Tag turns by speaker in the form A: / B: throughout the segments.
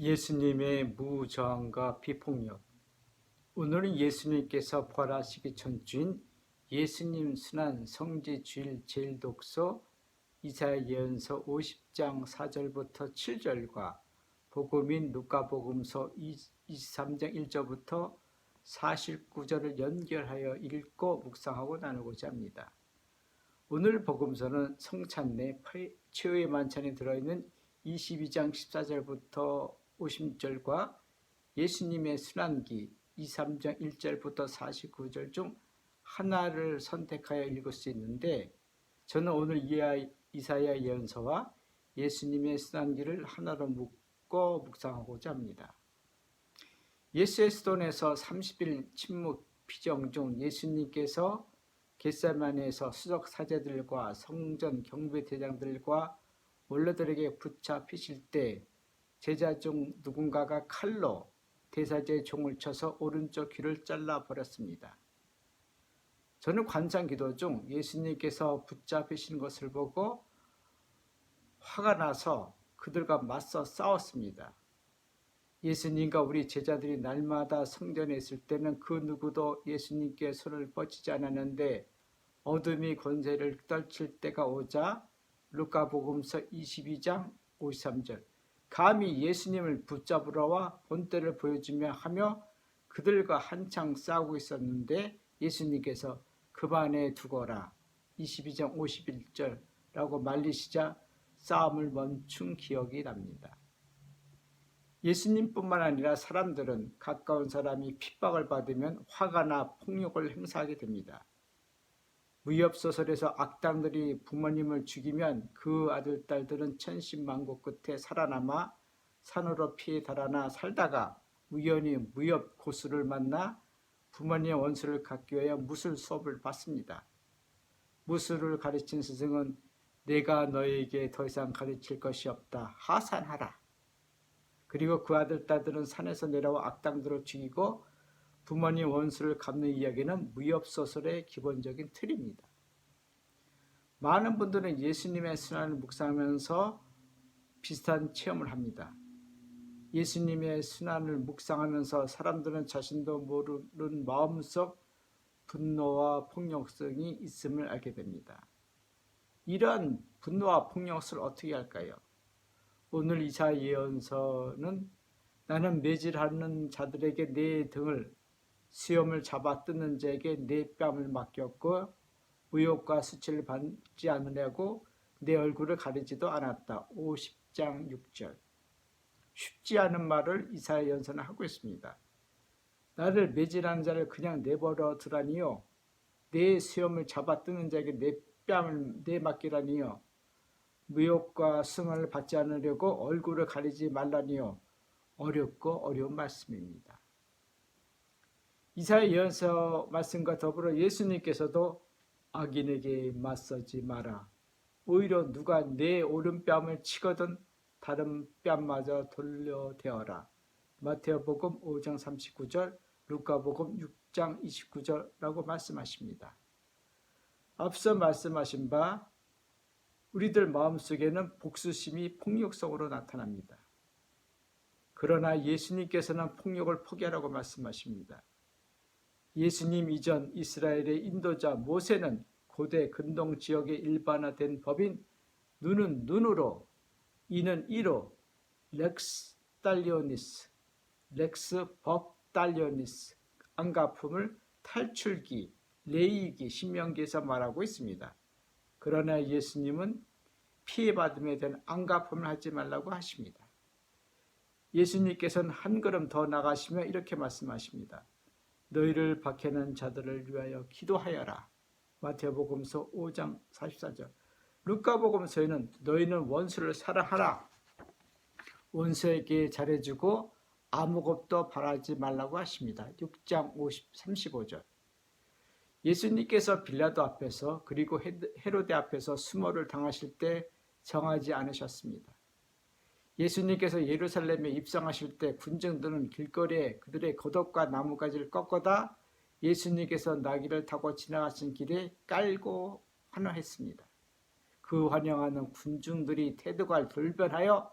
A: 예수님의 무저항과 비폭력. 오늘은 예수님께서 부활하시기 전주인 예수님 순환 성지 주일 제일독서 이사야 예언서 50장 4절부터 7절과 복음인 누가복음서 23장 1절부터 49절을 연결하여 읽고 묵상하고 나누고자 합니다. 오늘 복음서는 성찬내 최후의 만찬에 들어있는 22장 14절부터 50절과 예수님의 순환기 23장 1절부터 49절 중 하나를 선택하여 읽을 수 있는데, 저는 오늘 이사야 예언서와 예수님의 순환기를 하나로 묶고 묵상하고자 합니다. 예수의 수돈에서 30일 침묵 피정 중 예수님께서 겟세마네에서 수석 사제들과 성전 경비대장들과 원로들에게 붙잡히실 때 제자 중 누군가가 칼로 대사제의 종을 쳐서 오른쪽 귀를 잘라버렸습니다. 저는 관상기도 중 예수님께서 붙잡히신 것을 보고 화가 나서 그들과 맞서 싸웠습니다. 예수님과 우리 제자들이 날마다 성전에 있을 때는 그 누구도 예수님께 손을 뻗치지 않았는데, 어둠이 권세를 떨칠 때가 오자 루카복음서 22장 53절 감히 예수님을 붙잡으러와 본때를 보여주며 하며 그들과 한창 싸우고 있었는데 예수님께서 그만해 두거라 22장 51절라고 말리시자 싸움을 멈춘 기억이 납니다. 예수님뿐만 아니라 사람들은 가까운 사람이 핍박을 받으면 화가 나 폭력을 행사하게 됩니다. 무협소설에서 악당들이 부모님을 죽이면 그 아들, 딸들은 천신만고 끝에 살아남아 산으로 피해 달아나 살다가 우연히 무협 고수를 만나 부모님의 원수를 갚기 위하여 무술 수업을 받습니다. 무술을 가르친 스승은 내가 너에게 더 이상 가르칠 것이 없다. 하산하라. 그리고 그 아들, 딸들은 산에서 내려와 악당들을 죽이고 부모님 원수를 갚는 이야기는 무협소설의 기본적인 틀입니다. 많은 분들은 예수님의 순환을 묵상하면서 비슷한 체험을 합니다. 예수님의 순환을 묵상하면서 사람들은 자신도 모르는 마음속 분노와 폭력성이 있음을 알게 됩니다. 이러한 분노와 폭력을 어떻게 할까요? 오늘 이사야 예언서는 나는 매질하는 자들에게 내 등을, 수염을 잡아 뜯는 자에게 내 뺨을 맡겼고 의욕과 수치를 받지 않으려고 내 얼굴을 가리지도 않았다. 50장 6절. 쉽지 않은 말을 이사야 예언서는 하고 있습니다. 나를 매질하는 자를 그냥 내버려 두라니요, 내 수염을 잡아 뜯는 자에게 내 뺨을 내맡기라니요, 무욕과 승을 받지 않으려고 얼굴을 가리지 말라니요. 어렵고 어려운 말씀입니다. 이사야 예언서 말씀과 더불어 예수님께서도 악인에게 맞서지 마라. 오히려 누가 내 오른뺨을 치거든 다른 뺨마저 돌려대어라. 마태복음 5장 39절, 루카복음 6장 29절라고 말씀하십니다. 앞서 말씀하신 바 우리들 마음속에는 복수심이 폭력성으로 나타납니다. 그러나 예수님께서는 폭력을 포기하라고 말씀하십니다. 예수님 이전 이스라엘의 인도자 모세는 고대 근동 지역에 일반화된 법인 눈은 눈으로, 이는 이로, 렉스 달리오니스, 렉스 법 달리오니스, 안가품을 탈출기, 레이기, 신명기에서 말하고 있습니다. 그러나 예수님은 피해받음에 대한 안가품을 하지 말라고 하십니다. 예수님께서는 한 걸음 더 나가시며 이렇게 말씀하십니다. 너희를 박해하는 자들을 위하여 기도하여라. 마태복음서 5장 44절. 루카복음서에는 너희는 원수를 사랑하라. 원수에게 잘해주고 아무것도 바라지 말라고 하십니다. 6장 35절. 예수님께서 빌라도 앞에서 그리고 헤로데 앞에서 수모를 당하실 때 정하지 않으셨습니다. 예수님께서 예루살렘에 입성하실 때 군중들은 길거리에 그들의 겉옷과 나뭇가지를 꺾어다 예수님께서 나귀를 타고 지나가신 길에 깔고 환호했습니다. 그 환영하는 군중들이 태도가 돌변하여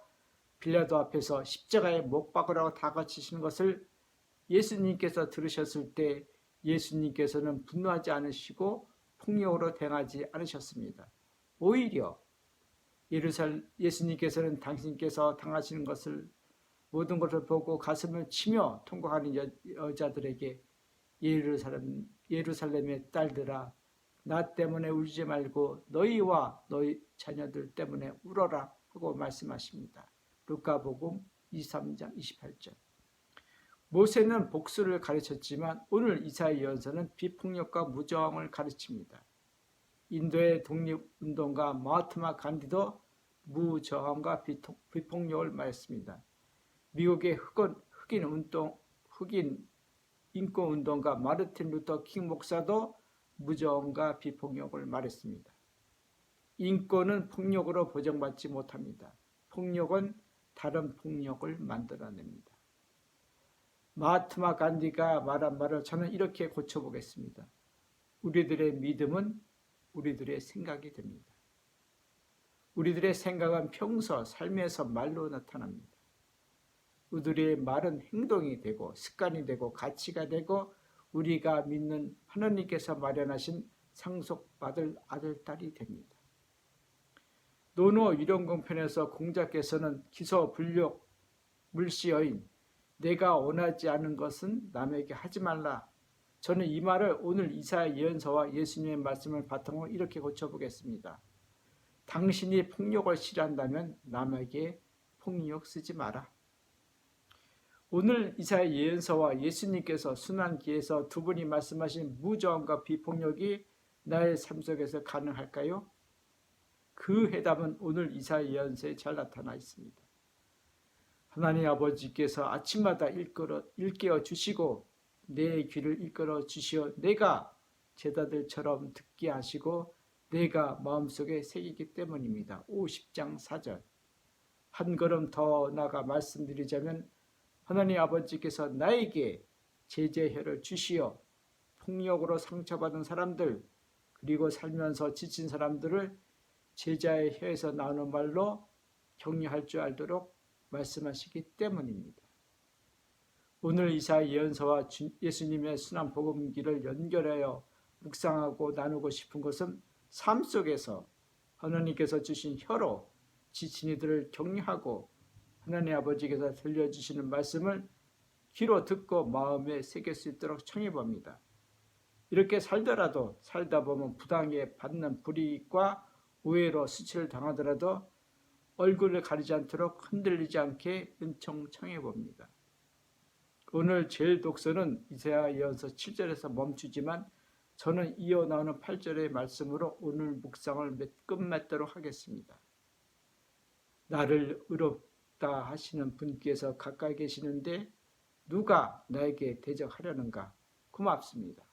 A: 빌라도 앞에서 십자가에 못 박으라고 다그치시는 것을 예수님께서 들으셨을 때 예수님께서는 분노하지 않으시고 폭력으로 대응하지 않으셨습니다. 오히려 예수님께서는 당신께서 당하시는 것을 모든 것을 보고 가슴을 치며 통곡하는 여자들에게 예루살렘의 딸들아 나 때문에 울지 말고 너희와 너희 자녀들 때문에 울어라 하고 말씀하십니다. 루카복음 23장 28절. 모세는 복수를 가르쳤지만 오늘 이사야 예언서는 비폭력과 무저항을 가르칩니다. 인도의 독립운동가 마하트마 간디도 무저항과 비폭력을 말했습니다. 미국의 흑인 인권운동가 마르틴 루터 킹 목사도 무저항과 비폭력을 말했습니다. 인권은 폭력으로 보장받지 못합니다. 폭력은 다른 폭력을 만들어냅니다. 마하트마 간디가 말한 말을 저는 이렇게 고쳐보겠습니다. 우리들의 믿음은 우리들의 생각이 됩니다. 우리들의 생각은 평소 삶에서 말로 나타납니다. 우리들의 말은 행동이 되고 습관이 되고 가치가 되고 우리가 믿는 하나님께서 마련하신 상속받을 아들, 딸이 됩니다. 노노 유령공편에서 공자께서는 기소, 불욕, 물시여인 내가 원하지 않은 것은 남에게 하지 말라. 저는 이 말을 오늘 이사야 예언서와 예수님의 말씀을 바탕으로 이렇게 고쳐보겠습니다. 당신이 폭력을 싫어한다면 남에게 폭력 쓰지 마라. 오늘 이사야 예언서와 예수님께서 순환기에서 두 분이 말씀하신 무저항과 비폭력이 나의 삶 속에서 가능할까요? 그 해답은 오늘 이사야 예언서에 잘 나타나 있습니다. 하나님 아버지께서 아침마다 일깨워 주시고 내 귀를 이끌어 주시어 내가 제자들처럼 듣게 하시고 내가 마음속에 새기기 때문입니다. 50장 4절. 한 걸음 더 나아가 말씀드리자면 하나님 아버지께서 나에게 제자의 혀를 주시어 폭력으로 상처받은 사람들 그리고 살면서 지친 사람들을 제자의 혀에서 나오는 말로 격려할 줄 알도록 말씀하시기 때문입니다. 오늘 이사야 예언서와 예수님의 순환 복음기를 연결하여 묵상하고 나누고 싶은 것은 삶 속에서 하나님께서 주신 혀로 지친 이들을 격려하고 하나님 아버지께서 들려주시는 말씀을 귀로 듣고 마음에 새길 수 있도록 청해봅니다. 이렇게 살다 보면 부당하게 받는 불이익과 오해로 수치를 당하더라도 얼굴을 가리지 않도록 흔들리지 않게 은총 청해봅니다. 오늘 제일 독서는 이사야 예언서 7절에서 멈추지만 저는 이어나오는 8절의 말씀으로 오늘 묵상을 끝맺도록 하겠습니다. 나를 의롭다 하시는 분께서 가까이 계시는데 누가 나에게 대적하려는가? 고맙습니다.